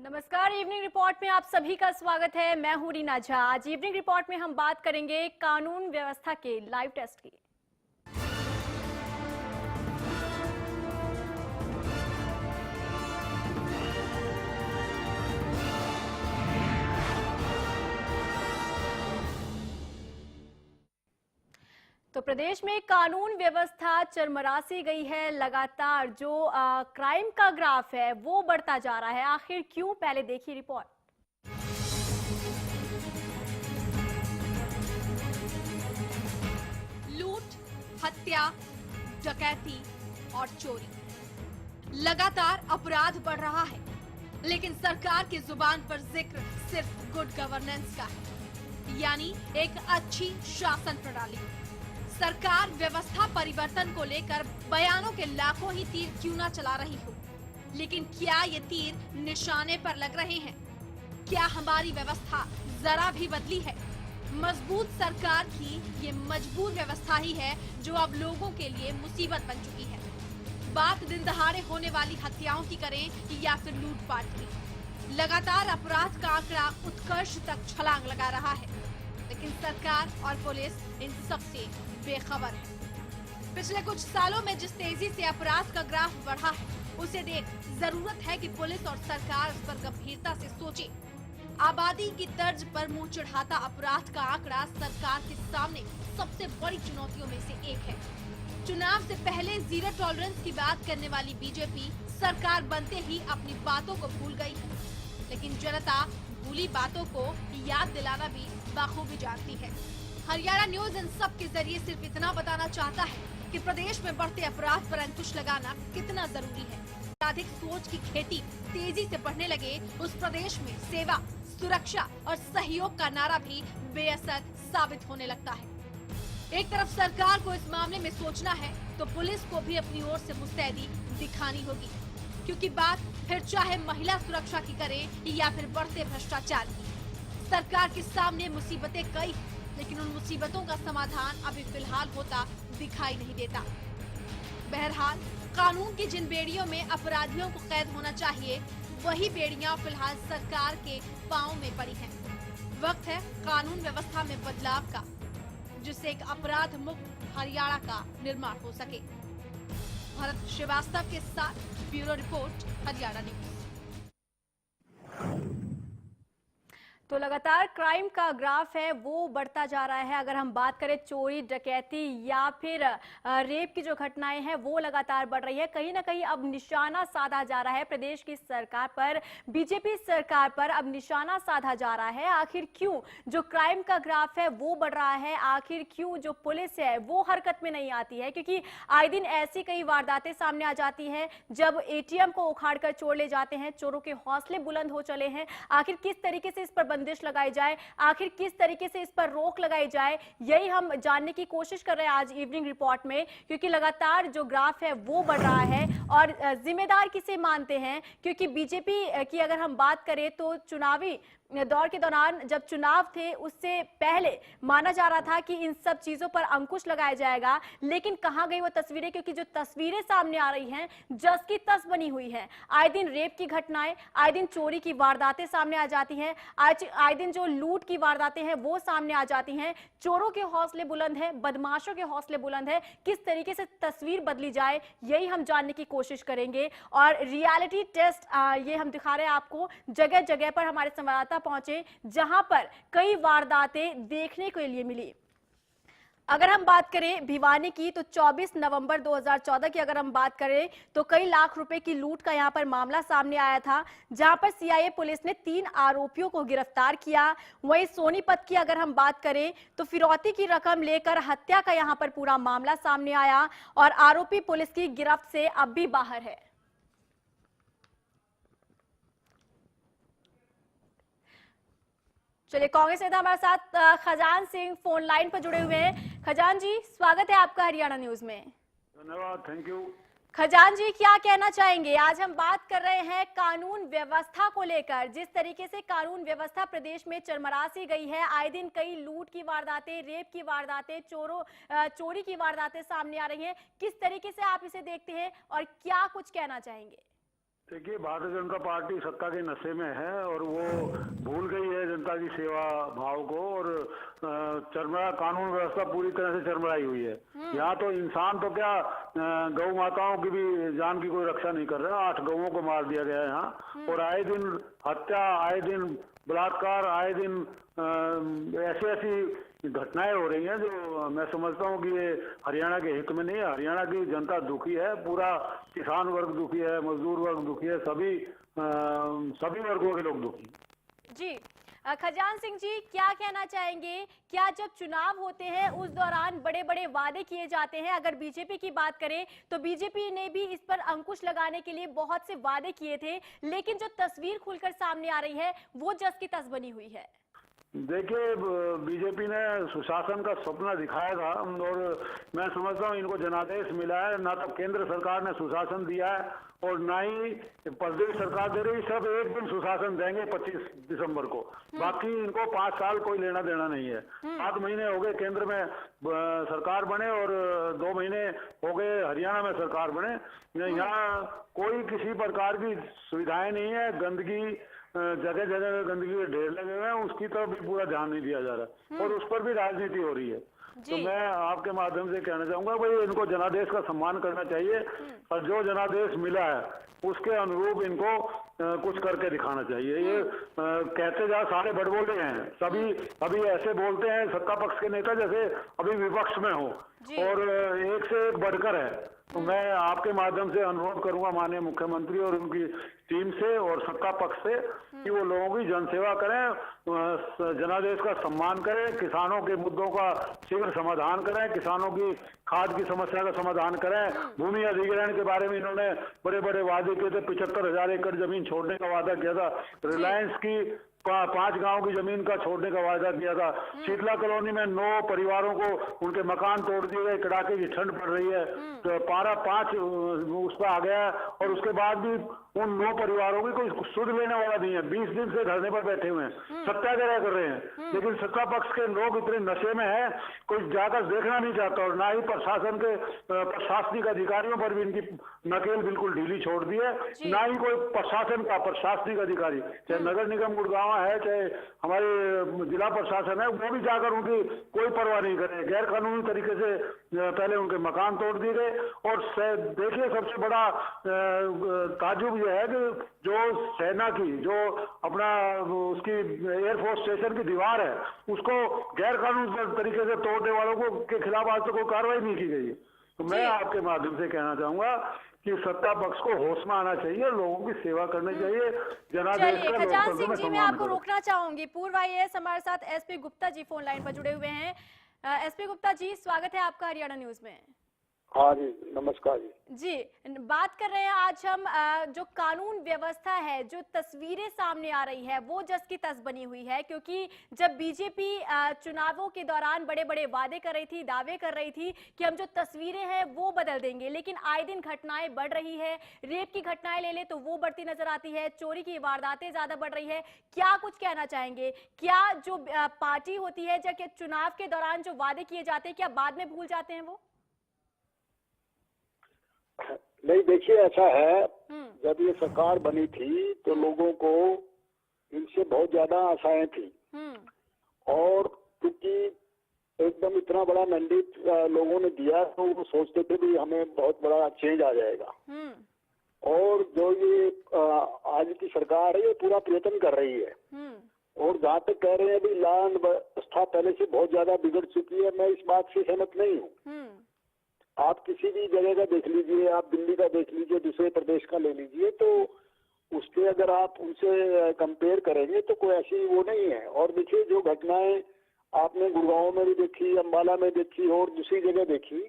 नमस्कार। Evening report में आप सभी का स्वागत है। मैं हूं रीना झा। आज इवनिंग रिपोर्ट में हम बात करेंगे कानून व्यवस्था के लाइव टेस्ट की। तो प्रदेश में कानून व्यवस्था चरमरा-सी गई है। लगातार जो क्राइम का ग्राफ है वो बढ़ता जा रहा है। आखिर क्यों, पहले देखिए रिपोर्ट। लूट, हत्या, डकैती और चोरी, लगातार अपराध बढ़ रहा है, लेकिन सरकार की जुबान पर जिक्र सिर्फ गुड गवर्नेंस का है, यानी एक अच्छी शासन प्रणाली। सरकार व्यवस्था परिवर्तन को लेकर बयानों के लाखों ही तीर क्यों न चला रही हो, लेकिन क्या ये तीर निशाने पर लग रहे हैं? क्या हमारी व्यवस्था जरा भी बदली है? मजबूत सरकार की ये मजबूर व्यवस्था ही है जो अब लोगों के लिए मुसीबत बन चुकी है। बात दिन दहाड़े होने वाली हत्याओं की करें या फिर लूटपाट की, लगातार अपराध का आंकड़ा उत्कर्ष तक छलांग लगा रहा है, लेकिन सरकार और पुलिस इन सब से बेखबर है। पिछले कुछ सालों में जिस तेजी से अपराध का ग्राफ बढ़ा है, उसे देख जरूरत है कि पुलिस और सरकार इस पर गंभीरता से सोचे। आबादी की तर्ज पर मुंह चढ़ाता अपराध का आंकड़ा सरकार के सामने सबसे बड़ी चुनौतियों में से एक है। चुनाव से पहले जीरो टॉलरेंस की बात करने वाली बीजेपी सरकार बनते ही अपनी बातों को भूल गई है, लेकिन जनता भूली बातों को याद दिलाना भी बाखूबी जानती है। हरियाणा न्यूज इन सब के जरिए सिर्फ इतना बताना चाहता है कि प्रदेश में बढ़ते अपराध पर अंकुश लगाना कितना जरूरी है। आपराधिक सोच की खेती तेजी से बढ़ने लगे उस प्रदेश में सेवा, सुरक्षा और सहयोग का नारा भी बेअसर साबित होने लगता है। एक तरफ सरकार को इस मामले में सोचना है तो पुलिस को भी अपनी ओर से मुस्तैदी दिखानी होगी, क्योंकि बात फिर चाहे महिला सुरक्षा की करें या फिर बढ़ते भ्रष्टाचार की। सरकार के सामने मुसीबतें कई, लेकिन उन मुसीबतों का समाधान अभी फिलहाल होता दिखाई नहीं देता। बहरहाल कानून की जिन बेड़ियों में अपराधियों को कैद होना चाहिए, वही बेड़ियां फिलहाल सरकार के पांव में पड़ी हैं। वक्त है कानून व्यवस्था में बदलाव का, जिससे एक अपराध मुक्त हरियाणा का निर्माण हो सके। भरत श्रीवास्तव के साथ ब्यूरो रिपोर्ट, हरियाणा न्यूज। तो लगातार क्राइम का ग्राफ है वो बढ़ता जा रहा है। अगर हम बात करें चोरी, डकैती या फिर रेप की जो घटनाएं हैं वो लगातार बढ़ रही है। कहीं ना कहीं अब निशाना साधा जा रहा है प्रदेश की सरकार पर, बीजेपी सरकार पर अब निशाना साधा जा रहा है। आखिर क्यों जो क्राइम का ग्राफ है वो बढ़ रहा है? आखिर क्यों जो पुलिस है वो हरकत में नहीं आती है? क्योंकि आए दिन ऐसी कई वारदातें सामने आ जाती हैं जब एटीएम को उखाड़ कर चोर ले जाते हैं। चोरों के हौसले बुलंद हो चले हैं। आखिर किस तरीके से इस पर बंदिश लगाई जाए, आखिर किस तरीके से इस पर रोक लगाई जाए, यही हम जानने की कोशिश कर रहे हैं आज इवनिंग रिपोर्ट में। क्योंकि लगातार जो ग्राफ है वो बढ़ रहा है और जिम्मेदार किसे मानते हैं? क्योंकि बीजेपी की अगर हम बात करें तो चुनावी दौर के दौरान जब चुनाव थे उससे पहले माना जा रहा था कि इन सब चीजों पर अंकुश लगाया जाएगा, लेकिन कहां गई वो तस्वीरें? क्योंकि जो तस्वीरें सामने आ रही हैं जस की तस बनी हुई हैं। आए दिन रेप की घटनाएं, आए दिन चोरी की वारदातें सामने आ जाती हैं, आए दिन जो लूट की वारदातें हैं वो सामने आ जाती हैं। चोरों के हौसले बुलंद हैं, बदमाशों के हौसले बुलंद हैं। किस तरीके से तस्वीर बदली जाए यही हम जानने की कोशिश करेंगे। और रियलिटी टेस्ट ये हम दिखा रहे हैं आपको। जगह जगह पर हमारे संवाददाता पहुंचे जहां पर कई वारदातें देखने के लिए मिली। अगर हम बात करें भिवानी की तो 24 नवंबर 2014 की अगर हम बात करें तो कई लाख रुपए की लूट का यहां पर मामला सामने आया था, जहां पर सीआईए पुलिस ने 3 आरोपियों को गिरफ्तार किया। वहीं सोनीपत की अगर हम बात करें तो फिरौती की रकम लेकर हत्या का यहां पर पूरा मामला सामने आया और आरोपी पुलिस की गिरफ्त से अब भी बाहर है। चलिए, कांग्रेस नेता हमारे साथ खजान सिंह फोन लाइन पर जुड़े हुए हैं। खजान जी, स्वागत है आपका हरियाणा न्यूज में। धन्यवाद, थैंक यू। खजान जी, क्या कहना चाहेंगे? आज हम बात कर रहे हैं कानून व्यवस्था को लेकर। जिस तरीके से कानून व्यवस्था प्रदेश में चरमरा सी गई है, आए दिन कई लूट की वारदातें, रेप की वारदातें, चोरी की वारदातें सामने आ रही हैं। किस तरीके से आप इसे देखते हैं और क्या कुछ कहना चाहेंगे? देखिए, भारतीय जनता पार्टी सत्ता के नशे में है और वो भूल गई है जनता की सेवा भाव को, और चरमरा कानून व्यवस्था पूरी तरह से चरमराई हुई है। यहाँ तो इंसान तो क्या, गौ माताओं की भी जान की कोई रक्षा नहीं कर रहा। 8 गौओं को मार दिया गया है यहाँ, और आए दिन हत्या, आए दिन बलात्कार, आए दिन ऐसी ऐसी घटनाएं हो रही हैं जो मैं समझता हूँ कि ये हरियाणा के हित में नहीं है। हरियाणा की जनता दुखी है, पूरा किसान वर्ग दुखी है, मजदूर वर्ग दुखी है, सभी वर्गों के लोग दुखी। जी, खजान सिंह जी, क्या कहना चाहेंगे? क्या जब चुनाव होते हैं उस दौरान बड़े बड़े वादे किए जाते हैं? अगर बीजेपी की बात करें तो बीजेपी ने भी इस पर अंकुश लगाने के लिए बहुत से वादे किए थे, लेकिन जो तस्वीर खुलकर सामने आ रही है वो जस की तस बनी हुई है। देखिए, बीजेपी ने सुशासन का सपना दिखाया था, और मैं समझता हूँ इनको जनादेश मिला है। ना तो केंद्र सरकार ने सुशासन दिया है और ना ही प्रदेश सरकार दे रही। सब एक दिन सुशासन देंगे 25 दिसंबर को, बाकी इनको 5 साल कोई लेना देना नहीं है। 7 महीने हो गए केंद्र में सरकार बने, और 2 महीने हो गए हरियाणा में सरकार बने। यहाँ कोई किसी प्रकार की सुविधाएं नहीं है। गंदगी, जगह जगह गंदगी के ढेर लगे हुए हैं, उसकी तरफ भी पूरा ध्यान नहीं दिया जा रहा, और उस पर भी राजनीति हो रही है। तो मैं आपके माध्यम से कहना चाहूंगा, भाई इनको जनादेश का सम्मान करना चाहिए, और जो जनादेश मिला है उसके अनुरूप इनको कुछ करके दिखाना चाहिए। ये कहते जा सारे बड़बोले हैं, सभी अभी ऐसे बोलते हैं सत्ता पक्ष के नेता जैसे अभी विपक्ष में हो, और एक से एक बढ़कर है। तो मैं आपके माध्यम से अनुरोध करूंगा माननीय मुख्यमंत्री और उनकी टीम से और सत्ता पक्ष से कि वो लोगों की जनसेवा करें, जनादेश का सम्मान करें, किसानों के मुद्दों का शीघ्र समाधान करें, किसानों की खाद की समस्या का समाधान करें। भूमि अधिग्रहण के बारे में इन्होंने बड़े बड़े वादे किए थे। 75,000 एकड़ जमीन छोड़ने का वादा किया था। रिलायंस की 5 गांव की जमीन का छोड़ने का वादा किया था। शीतला कॉलोनी में 9 परिवारों को उनके मकान तोड़ दिए गए। कड़ाके की ठंड पड़ रही है, तो पारा 5 उस पर आ गया है, और उसके बाद भी उन 9 परिवारों की कोई सुध लेने वाला नहीं है। 20 दिन से धरने पर बैठे हुए हैं, सत्याग्रह कर रहे हैं, लेकिन सत्ता पक्ष के लोग इतने नशे में है, कोई जाकर देखना नहीं चाहता। और ना ही प्रशासन के प्रशासनिक अधिकारियों पर भी इनकी नकेल बिल्कुल ढीली छोड़ दी है। ना ही कोई प्रशासन का प्रशासनिक अधिकारी, चाहे नगर निगम गुड़गांव है, चाहे हमारे जिला प्रशासन है, वो भी जाकर उनकी कोई परवाह नहीं करे। गैर कानूनी तरीके से पहले उनके मकान तोड़ दिए गए। और देखिए, सबसे बड़ा ताज्जुब यह है कि जो सेना की जो अपना उसकी एयरफोर्स स्टेशन की दीवार है, उसको गैर कानूनी तरीके से तोड़ने वालों को के खिलाफ आज तक कोई कार्रवाई नहीं की गई है। तो मैं आपके माध्यम से कहना चाहूंगा कि सत्ता पक्ष को होश में आना चाहिए, लोगों की सेवा करनी चाहिए। जनादेश का खजान सिंह जी, मैं आपको रोकना चाहूंगी। पूर्व IAS हमारे साथ SP Gupta ji phone line पर जुड़े हुए हैं। SP गुप्ता जी, स्वागत है आपका हरियाणा न्यूज में। हाँ जी, नमस्कार जी। जी, बात कर रहे हैं आज हम जो कानून व्यवस्था है, जो तस्वीरें सामने आ रही है वो जस की तस बनी हुई है, क्योंकि जब बीजेपी चुनावों के दौरान बड़े बड़े वादे कर रही थी, दावे कर रही थी कि हम जो तस्वीरें हैं वो बदल देंगे, लेकिन आए दिन घटनाएं बढ़ रही है। रेप की घटनाएं ले ले तो वो बढ़ती नजर आती है, चोरी की वारदातें ज्यादा बढ़ रही है। क्या कुछ कहना चाहेंगे? क्या जो पार्टी होती है, जब चुनाव के दौरान जो वादे किए जाते हैं, क्या बाद में भूल जाते हैं वो? नहीं, देखिए, ऐसा है, जब ये सरकार बनी थी तो लोगों को इनसे बहुत ज्यादा आशाएं थी, और क्योंकि एकदम इतना बड़ा मैंडेट लोगों ने दिया तो वो सोचते थे कि हमें बहुत बड़ा चेंज आ जाएगा। और जो ये आज की सरकार है ये पूरा प्रयत्न कर रही है, और जहाँ तक कह रहे हैं अभी लॉ एंड व्यवस्था पहले से बहुत ज्यादा बिगड़ चुकी है, मैं इस बात से सहमत नहीं हूँ। आप किसी भी जगह का देख लीजिए, आप दिल्ली का देख लीजिए, दूसरे प्रदेश का ले लीजिए, तो उसके अगर आप उनसे कंपेयर करेंगे तो कोई ऐसी वो नहीं है। और देखिए, जो घटनाएं आपने गुड़गांव में भी देखी, अंबाला में देखी और दूसरी जगह देखी,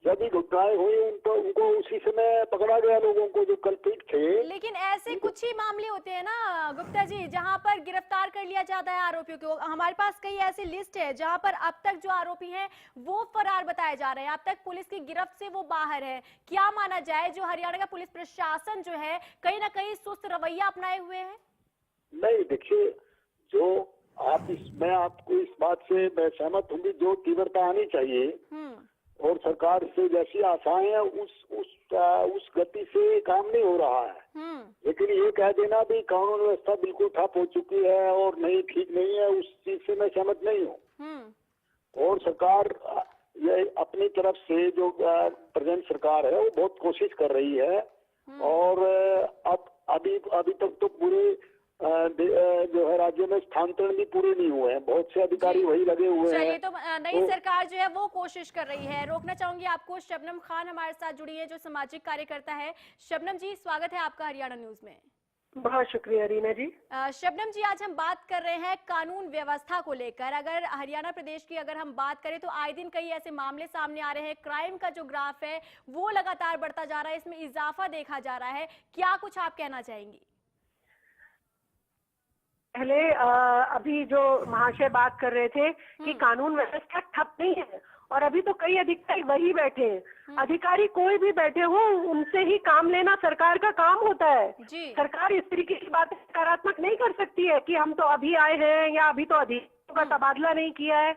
जब भी घटनाएं हुई उनको उसी समय पकड़ा गया लोगों को जो कल्प्रिट थे। लेकिन ऐसे कुछ ही मामले होते हैं ना गुप्ता जी, जहां पर गिरफ्तार कर लिया जाता है आरोपियों को। हमारे पास कई ऐसी लिस्ट है जहां पर अब तक जो आरोपी हैं वो फरार बताए जा रहे हैं, अब तक पुलिस की गिरफ्त से वो बाहर है। क्या माना जाए, जो हरियाणा का पुलिस प्रशासन जो है कहीं ना कहीं सुस्त रवैया अपनाए हुए है? नहीं, देखिए, जो मैं आपको इस बात से मैं सहमत हूँ, जो तीव्रता आनी चाहिए और सरकार से जैसी आशाएं हैं उस गति से काम नहीं हो रहा है। लेकिन ये कह देना भी कानून व्यवस्था बिल्कुल ठप हो चुकी है और नहीं ठीक नहीं है, उस चीज से मैं सहमत नहीं हूँ। और सरकार ये अपनी तरफ से जो प्रेजेंट सरकार है वो बहुत कोशिश कर रही है। और अब अभी तक तो पूरे जो है राज्यों में स्थानांतरण भी पूरे नहीं हुए हैं, बहुत से अधिकारी वही लगे हुए हैं। चलिए, तो नई सरकार जो है वो कोशिश कर रही है। रोकना चाहूंगी आपको, शबनम खान हमारे साथ जुड़ी है जो सामाजिक कार्यकर्ता है। शबनम जी, स्वागत है आपका हरियाणा न्यूज में। बहुत शुक्रिया रीना जी। शबनम जी, आज हम बात कर रहे हैं कानून व्यवस्था को लेकर। अगर हरियाणा प्रदेश की अगर हम बात करें तो आए दिन कई ऐसे मामले सामने आ रहे हैं। क्राइम का जो ग्राफ है वो लगातार बढ़ता जा रहा है, इसमें इजाफा देखा जा रहा है। क्या कुछ आप कहना चाहेंगी? पहले अभी जो महाशय बात कर रहे थे कि कानून व्यवस्था ठप नहीं है, और अभी तो कई अधिकारी वही बैठे हैं। अधिकारी कोई भी बैठे हो, उनसे ही काम लेना सरकार का काम होता है। सरकार इस तरीके की बातें सकारात्मक नहीं कर सकती है कि हम तो अभी आए हैं या अभी तो अधिकारियों का तबादला नहीं किया है।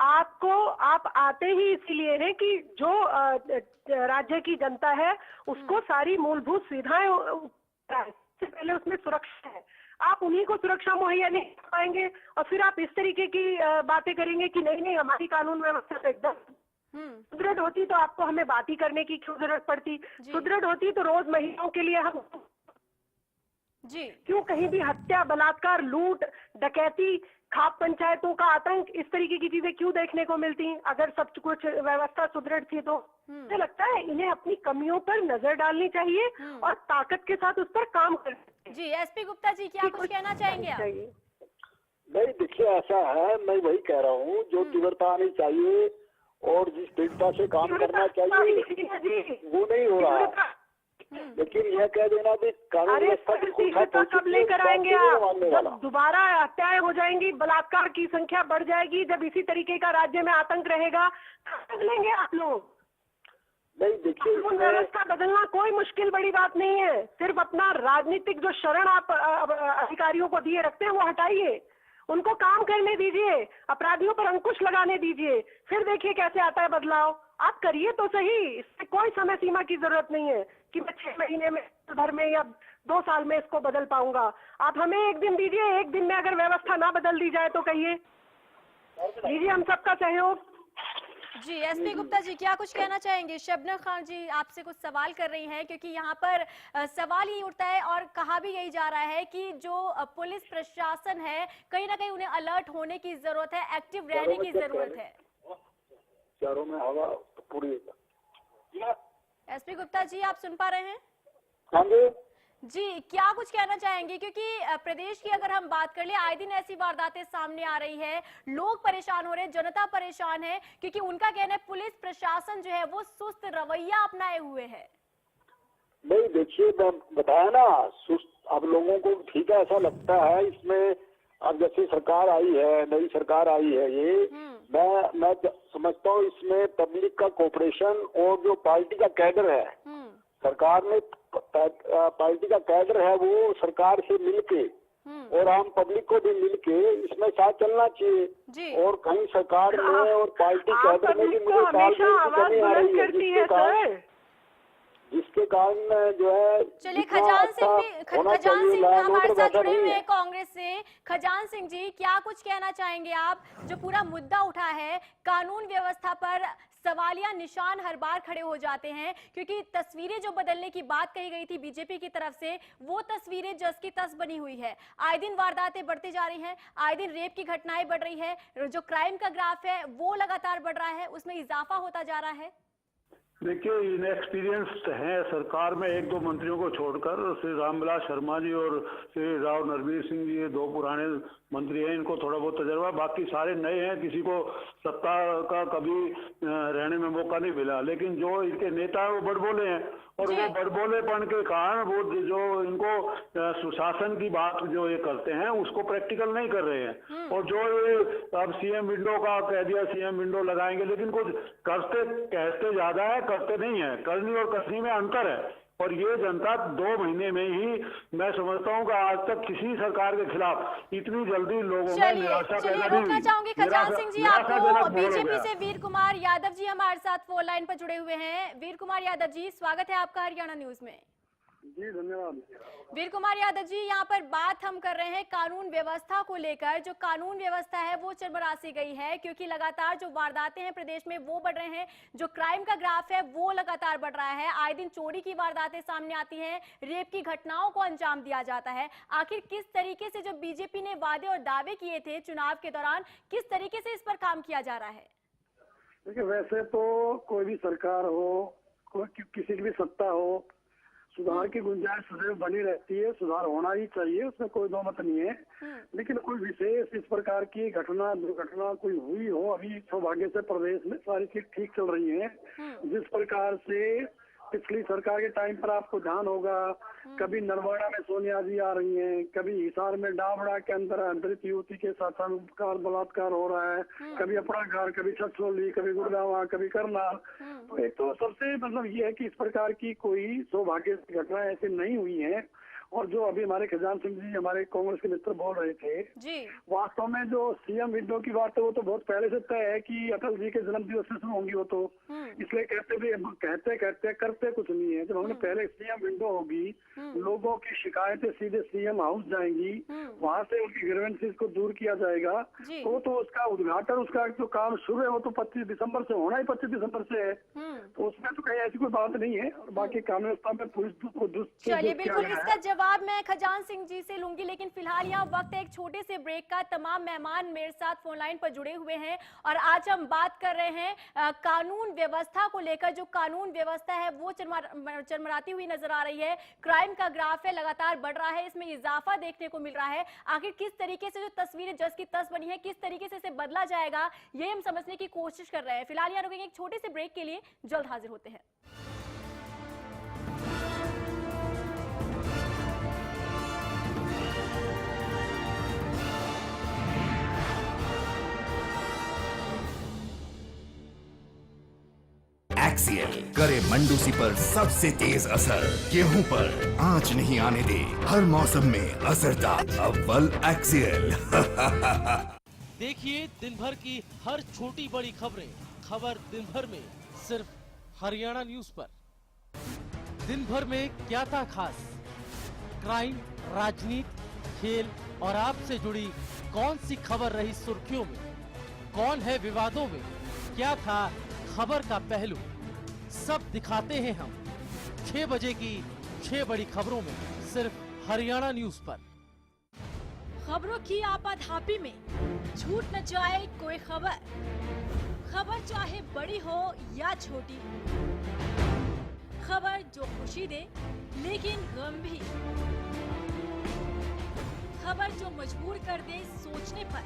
आप आते ही इसीलिए हैं कि जो राज्य की जनता है उसको सारी मूलभूत सुविधाएं, सबसे पहले उसमें सुरक्षा है। आप उन्हीं को सुरक्षा मुहैया नहीं कर पाएंगे और फिर आप इस तरीके की बातें करेंगे कि नहीं हमारी कानून व्यवस्था तो एकदम सुदृढ़ होती तो आपको हमें बात ही करने की क्यों जरूरत पड़ती। सुदृढ़ होती तो रोज महिलाओं के लिए हम क्यों कहीं भी हत्या, बलात्कार, लूट, डकैती, खाप पंचायतों का आतंक, इस तरीके की चीजें क्यों देखने को मिलती? अगर सब कुछ व्यवस्था सुदृढ़ थी तो मुझे लगता है इन्हें अपनी कमियों पर नजर डालनी चाहिए और ताकत के साथ उस पर काम करना चाहिए। जी, एसपी गुप्ता जी, क्या कुछ कहना चाहेंगे आप? नहीं, देखिए ऐसा है, मैं वही कह रहा हूँ, जो तीव्रता आनी चाहिए और जिस दृढ़ता से काम करना चाहिए वो नहीं हो रहा। लेकिन यह कह देना भी कानून व्यवस्था कब लेकर आएंगे आप? जब दोबारा हत्याएं हो जाएंगी, बलात्कार की संख्या बढ़ जाएगी, जब इसी तरीके का राज्य में आतंक रहेगा, कब लेंगे आप लोग? नहीं, देखिए कानून व्यवस्था बदलना कोई मुश्किल बड़ी बात नहीं है। सिर्फ अपना राजनीतिक जो शरण आप अधिकारियों को दिए रखते हैं वो हटाइए, उनको काम करने दीजिए, अपराधियों पर अंकुश लगाने दीजिए, फिर देखिए कैसे आता है बदलाव। आप करिए तो सही, इससे कोई समय सीमा की जरूरत नहीं है कि मैं 6 महीने में, भर में या 2 साल में इसको बदल पाऊंगा। आप हमें एक दिन दीजिए, एक दिन में अगर व्यवस्था ना बदल दी जाए तो कहिए, लीजिए हम सबका सहयोग। जी, एसपी गुप्ता जी, क्या कुछ कहना चाहेंगे? शबनम खान जी आपसे कुछ सवाल कर रही हैं, क्योंकि यहाँ पर सवाल ही उठता है और कहा भी यही जा रहा है कि जो पुलिस प्रशासन है कहीं ना कहीं उन्हें अलर्ट होने की जरूरत है, एक्टिव रहने की जरूरत है। चारों में हवा पूरी। एसपी गुप्ता जी, आप सुन पा रहे हैं? हाँ जी, क्या कुछ कहना चाहेंगे? क्योंकि प्रदेश की अगर हम बात कर ले, आए दिन ऐसी वारदातें सामने आ रही है, लोग परेशान हो रहे हैं, जनता परेशान है, क्योंकि उनका कहना है पुलिस प्रशासन जो है वो सुस्त रवैया अपनाए हुए है। नहीं, देखिए मैं बताया ना, सुस्त अब लोगों को ठीक है ऐसा लगता है। इसमें अब जैसे सरकार आई है, नई सरकार आई है, ये मैं समझता हूँ इसमें पब्लिक का कोऑपरेशन और जो पार्टी का कैडर है, सरकार में पार्टी का कैडर है वो सरकार से मिलके और आम पब्लिक को भी मिलके इसमें साथ चलना चाहिए। और कहीं सरकार में और पार्टी कैडर में भी मुझे कमी आ रही है, जिसके कारण जो है। चलिए, खजान सिंह भी हमारे साथ जुड़े हुए हैं कांग्रेस से। खजान सिंह जी, क्या कुछ कहना चाहेंगे आप? जो पूरा मुद्दा उठा है कानून व्यवस्था पर, सवालिया निशान हर बार खड़े हो जाते हैं, क्योंकि तस्वीरें जो बदलने की बात कही गई थी बीजेपी की तरफ से, वो तस्वीरें जस की तस बनी हुई है। आए दिन वारदातें बढ़ती जा रही हैं, आए दिन रेप की घटनाएं बढ़ रही है, जो क्राइम का ग्राफ है वो लगातार बढ़ रहा है, उसमें इजाफा होता जा रहा है। देखिए, इनएक्सपीरियंस्ड हैं सरकार में 1-2 मंत्रियों को छोड़कर। श्री रामविलास शर्मा जी और श्री राव नरवीर सिंह जी, ये 2 पुराने मंत्री हैं, इनको थोड़ा बहुत तजर्बा, बाकी सारे नए हैं, किसी को सत्ता का कभी रहने में मौका नहीं मिला। लेकिन जो इनके नेता है वो बड़बोले हैं, और वो बड़बोलेपन के कारण वो जो इनको सुशासन की बात जो ये करते हैं उसको प्रैक्टिकल नहीं कर रहे हैं। और जो ये अब सीएम विंडो का कह दिया, सीएम विंडो लगाएंगे, लेकिन कुछ कहते ज्यादा है, करते नहीं है। करनी और कसनी में अंतर है। और ये जनता 2 महीने में ही, मैं समझता हूँ कि आज तक किसी सरकार के खिलाफ इतनी जल्दी लोगों में निराशा चलिए पैदा नहीं रोकना हुई। चाहूंगी खजान सिंह जी आपको। निराशाजनक माहौल हो बीजेपी गया। से वीर कुमार यादव जी हमारे साथ फोन लाइन पर जुड़े हुए हैं। वीर कुमार यादव जी, स्वागत है आपका हरियाणा न्यूज में। जी धन्यवाद। वीर कुमार यादव जी, यहाँ पर बात हम कर रहे हैं कानून व्यवस्था को लेकर। जो कानून व्यवस्था है वो चरमरासी गई है, क्योंकि लगातार जो वारदातें हैं प्रदेश में वो बढ़ रहे हैं। जो क्राइम का ग्राफ है वो लगातार बढ़ रहा है। आए दिन चोरी की वारदातें सामने आती हैं, रेप की घटनाओं को अंजाम दिया जाता है। आखिर किस तरीके से जो बीजेपी ने वादे और दावे किए थे चुनाव के दौरान, किस तरीके से इस पर काम किया जा रहा है? देखिए, वैसे तो कोई भी सरकार हो, किसी की भी सत्ता हो, सुधार की गुंजाइश सदैव बनी रहती है, सुधार होना ही चाहिए, उसमें कोई दो मत नहीं है। लेकिन कोई विशेष इस प्रकार की घटना दुर्घटना कोई हुई हो, अभी सौभाग्य से प्रदेश में सारी चीज ठीक चल रही है। जिस प्रकार से पिछली सरकार के टाइम पर आपको ध्यान होगा, कभी नरवाड़ा में सोनिया जी आ रही हैं, कभी हिसार में डाबड़ा के अंदर अंतरित युवती के साथ बलात्कार हो रहा है, कभी अपराघार, कभी छछरौली, कभी गुड़गांव, कभी करनाल। तो एक तो सबसे मतलब ये है कि इस प्रकार की कोई सौभाग्य घटना ऐसी नहीं हुई है। और जो अभी हमारे खजान सिंह जी हमारे कांग्रेस के मित्र बोल रहे थे जी, वास्तव में जो सीएम विंडो की बात है वो तो बहुत पहले से तय है कि अटल जी के जन्म दिवस से शुरू होंगी वो तो। इसलिए कहते करते कुछ नहीं है। जब हमने पहले सीएम विंडो होगी, लोगों की शिकायतें सीधे सीएम हाउस जाएंगी, वहाँ से उनकी ग्रीवेंसेस को दूर किया जाएगा, तो उसका उद्घाटन, उसका जो काम शुरू है वो तो 25 दिसंबर से होना ही 25 दिसंबर से है। तो उसमें तो कहीं ऐसी कोई बात नहीं है। और बाकी कानून व्यवस्था में पुलिस को चलिए बिल्कुल इसका जवाब मैं खजान सिंह जी से लूंगी, लेकिन फिलहाल यहाँ वक्त है एक छोटे से ब्रेक का। तमाम मेहमान मेरे साथ फोन लाइन पर जुड़े हुए हैं और आज हम बात कर रहे हैं कानून व्यवस्था को लेकर। जो कानून व्यवस्था है वो चरमराती हुई नजर आ रही है। क्राइम का ग्राफ है लगातार बढ़ रहा है, इसमें इजाफा देखने को मिल रहा है। आखिर किस तरीके से जो तस्वीरें जस की तस बनी है, किस तरीके से इसे बदला जाएगा, ये हम समझने की कोशिश कर रहे हैं। फिलहाल यहाँ रुकेंगे एक छोटे से ब्रेक के लिए, जल्द हाजिर होते हैं। एक्सियल करे मंडूसी पर सबसे तेज असर, गेहूं पर आंच नहीं आने दे, हर मौसम में असरदार अव्वल एक्सियल। देखिए दिन भर की हर छोटी बड़ी खबरें, खबर दिन भर में सिर्फ हरियाणा न्यूज पर। दिन भर में क्या था खास, क्राइम, राजनीति, खेल और आपसे जुड़ी कौन सी खबर रही सुर्खियों में, कौन है विवादों में, क्या था खबर का पहलू, सब दिखाते हैं हम 6 बजे की 6 बड़ी खबरों में सिर्फ हरियाणा न्यूज पर। खबरों की आपाधापी में छूट न जाए कोई खबर, खबर चाहे बड़ी हो या छोटी, खबर जो खुशी दे लेकिन गम भी, खबर जो मजबूर कर दे सोचने पर।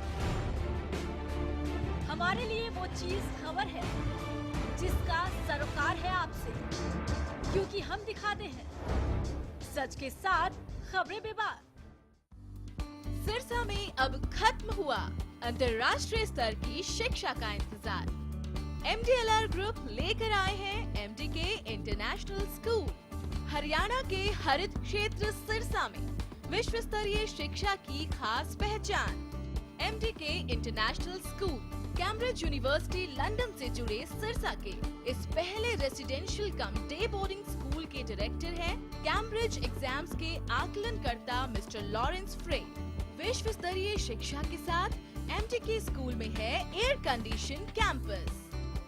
हमारे लिए वो चीज खबर है जिसका सरोकार है आपसे, क्योंकि हम दिखाते हैं सच के साथ खबरें बेबाक। सिरसा में अब खत्म हुआ अंतर्राष्ट्रीय स्तर की शिक्षा का इंतजार। MDLR ग्रुप लेकर आए हैं MDK इंटरनेशनल स्कूल। हरियाणा के हरित क्षेत्र सिरसा में विश्व स्तरीय शिक्षा की खास पहचान। MDK international school Cambridge university London से जुड़े सिरसा के इस पहले रेसिडेंशियल कम डे बोर्डिंग स्कूल के डायरेक्टर हैं कैम्ब्रिज एग्जाम्स के आकलनकर्ता मिस्टर लॉरेंस फ्रे। विश्व स्तरीय शिक्षा के साथ MDK स्कूल में है एयर कंडीशन कैंपस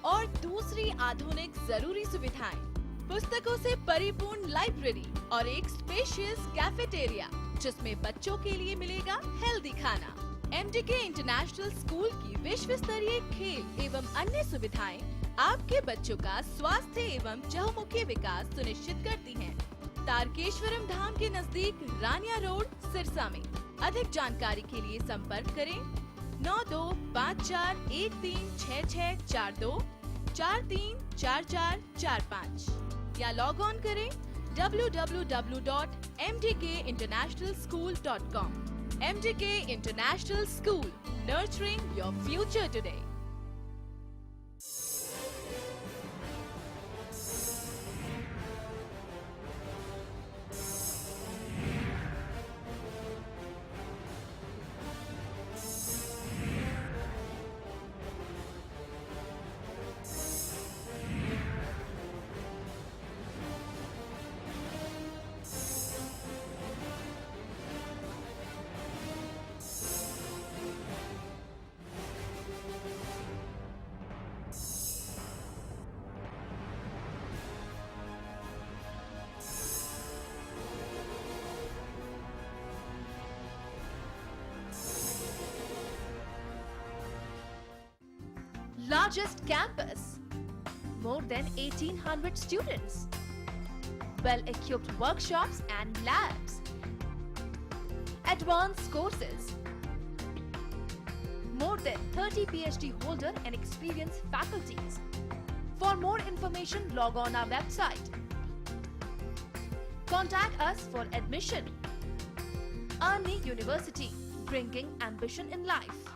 और दूसरी आधुनिक जरूरी सुविधाएं, पुस्तकों से परिपूर्ण लाइब्रेरी और एक स्पेशियस कैफेटेरिया जिसमें बच्चों के लिए मिलेगा हेल्दी खाना। MDK इंटरनेशनल स्कूल की विश्व स्तरीय खेल एवं अन्य सुविधाएं आपके बच्चों का स्वास्थ्य एवं चहुमुखी विकास सुनिश्चित करती हैं। तारकेश्वरम धाम के नजदीक रानिया रोड सिरसा में। अधिक जानकारी के लिए संपर्क करें 9254136642 434445 या लॉग ऑन करें www.mdkinternationalschool.com। MDK International School, nurturing your future today. largest campus, more than 1800 students, well-equipped workshops and labs, advanced courses, more than 30 PhD holder and experienced faculties. For more information, log on our website. Contact us for admission. Army University, bringing ambition in life.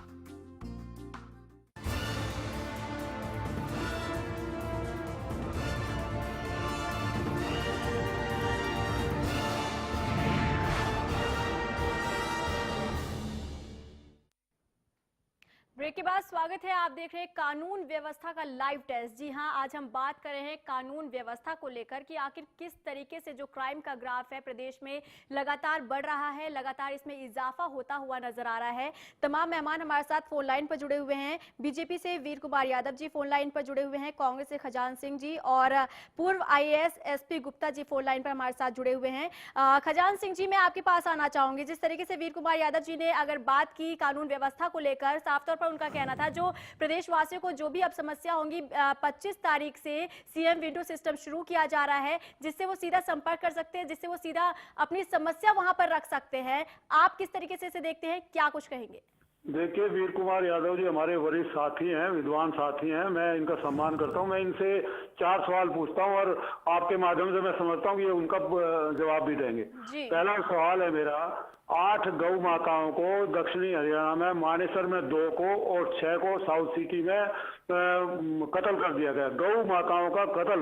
Break के बाद स्वागत है। आप देख रहे हैं कानून व्यवस्था का लाइव टेस्ट। जी हां, आज हम बात कर रहे हैं कानून व्यवस्था को लेकर कि आखिर किस तरीके से जो क्राइम का ग्राफ है प्रदेश में लगातार बढ़ रहा है, लगातार इसमें इजाफा होता हुआ नजर आ रहा है। तमाम मेहमान हमारे साथ फोन लाइन पर जुड़े हुए हैं। बीजेपी से वीर कुमार यादव जी फोन लाइन पर जुड़े हुए हैं, कांग्रेस से खजान सिंह जी और पूर्व IAS SP Gupta ji phone line पर हमारे साथ जुड़े हुए हैं। खजान सिंह जी, मैं आपके पास आना चाहूंगी। जिस तरीके से वीर कुमार यादव जी ने अगर बात की कानून व्यवस्था को लेकर, साफ तौर पर उनका कहना था जो प्रदेशवासियों को जो भी अब समस्या होंगी 25 तारीख से CM विंडो सिस्टम शुरू किया जा रहा है, जिससे वो सीधा संपर्क कर सकते हैं, जिससे वो सीधा अपनी समस्या वहां पर रख सकते हैं। आप किस तरीके से इसे देखते हैं, क्या कुछ कहेंगे? देखिए, वीर कुमार यादव जी हमारे वरिष्ठ साथी हैं, विद्वान साथी हैं, मैं इनका सम्मान करता हूं। मैं इनसे 4 सवाल पूछता हूं और आपके माध्यम से मैं समझता हूं कि ये उनका जवाब भी देंगे। पहला सवाल है मेरा, 8 गौ माताओं को दक्षिणी हरियाणा में मानेसर में 2 को और 6 को साउथ सिटी में कत्ल कर दिया गया। गौ माताओं का कत्ल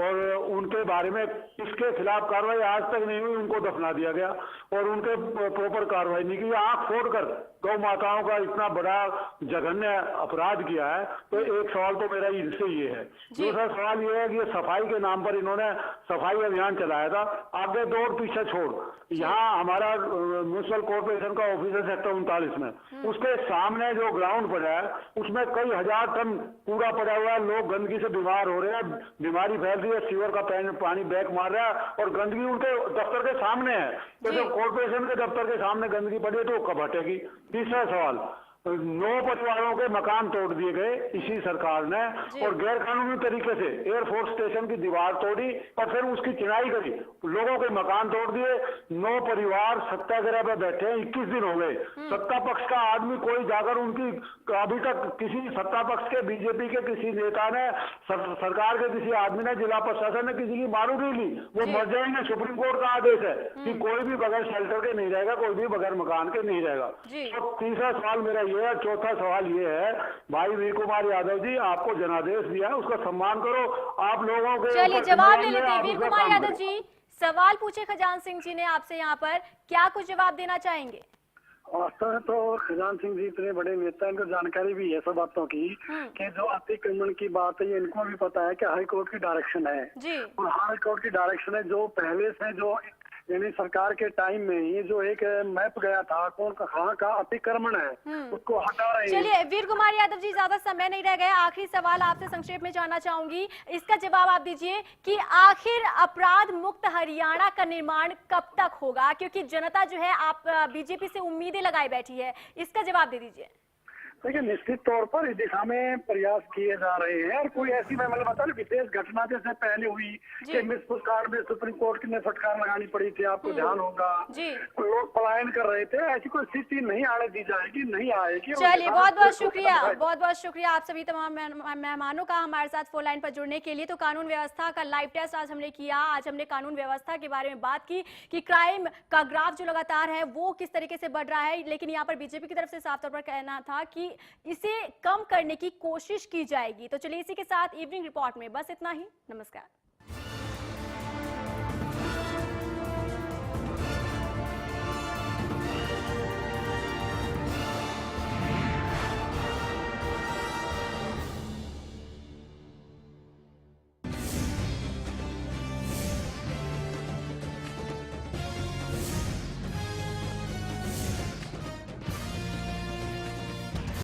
और उनके बारे में किसके खिलाफ कार्रवाई आज तक नहीं हुई, उनको दफना दिया गया और उनके प्रॉपर कार्रवाई नहीं की। आंख फोड़कर गौ माताओं का इतना बड़ा जघन्य अपराध किया है। तो एक सवाल तो मेरा इनसे ये है। दूसरा सवाल ये है कि ये सफाई के नाम पर इन्होंने सफाई अभियान चलाया था, आगे दौड़ पीछे छोड़। यहाँ हमारा म्यूनिसिपल कॉर्पोरेशन का ऑफिस है सेक्टर 39 में, उसके सामने जो ग्राउंड पड़ा है उसमें कई हजार टन कूड़ा पड़ा हुआ है। लोग गंदगी से बीमार हो रहे हैं, बीमारी फैल रही है, सीवर का पानी बैक मार रहा है और गंदगी उनके दफ्तर के सामने है। तो जब कॉर्पोरेशन के दफ्तर के सामने गंदगी पड़ी है तो कब हटेगी? तीसरा सवाल, 9 परिवारों के मकान तोड़ दिए गए इसी सरकार ने और गैर कानूनी तरीके से एयरफोर्स स्टेशन की दीवार तोड़ी और फिर उसकी चिनाई करी, लोगों के मकान तोड़ दिए। 9 परिवार सत्याग्रह पे बैठे हैं, 21 दिन हो गए। सत्ता पक्ष का आदमी कोई जाकर उनकी, अभी तक किसी सत्ता पक्ष के बीजेपी के किसी नेता ने, सरकार के किसी आदमी ने, जिला प्रशासन ने किसी की मारू नहीं ली। वो मर जाएंगे। सुप्रीम कोर्ट का आदेश है कि कोई भी बगैर शेल्टर के नहीं रहेगा, कोई भी बगैर मकान के नहीं रहेगा। तो तीसरा सवाल मेरा चौथा सवाल ये है, भाई वीर कुमार यादव जी, आपको जनादेश दिया है, उसका सम्मान करो। आप लोगों के चलिए जवाब ले लेते हैं। वीर कुमार यादव जी, सवाल पूछे खजान सिंह जी ने आपसे, यहाँ पर क्या कुछ जवाब देना चाहेंगे? वास्तव में तो खजान सिंह जी इतने बड़े नेता, इनको जानकारी भी है सब बातों की कि जो अतिक्रमण की बात है ये इनको भी पता है कि हाई कोर्ट की डायरेक्शन है जी। और हाई कोर्ट की डायरेक्शन है जो पहले से जो यानी सरकार के टाइम में ये जो एक मैप गया था कौन कहाँ का अतिक्रमण है उसको हटा रहे हैं। चलिए वीर कुमार यादव जी, ज्यादा समय नहीं रह गया, आखिरी सवाल आपसे संक्षेप में जानना चाहूंगी, इसका जवाब आप दीजिए कि आखिर अपराध मुक्त हरियाणा का निर्माण कब तक होगा? क्योंकि जनता जो है आप बीजेपी से उम्मीदें लगाए बैठी है, इसका जवाब दे दीजिए। देखिए, निश्चित तौर पर इस दिशा में प्रयास किए जा रहे हैं और कोई ऐसी मैं मतलब बता विशेष घटना जैसे पहले हुई कि मिस पुरस्कार में सुप्रीम कोर्ट ने फटकार लगानी पड़ी थी, आपको ध्यान होगा, लोग पलायन कर रहे थे, ऐसी कोई स्थिति नहीं आने दी जाएगी, नहीं आएगी। चलिए बहुत बहुत शुक्रिया, बहुत बहुत शुक्रिया आप सभी तमाम मेहमानों का हमारे साथ फोन लाइन पर जुड़ने के लिए। तो कानून व्यवस्था का लाइव टेस्ट आज हमने किया। आज हमने कानून व्यवस्था के बारे में बात की कि क्राइम का ग्राफ जो लगातार है वो किस तरीके से बढ़ रहा है, लेकिन यहाँ पर बीजेपी की तरफ से साफ तौर पर कहना था कि इसे कम करने की कोशिश की जाएगी। तो चलिए इसी के साथ इवनिंग रिपोर्ट में बस इतना ही। नमस्कार।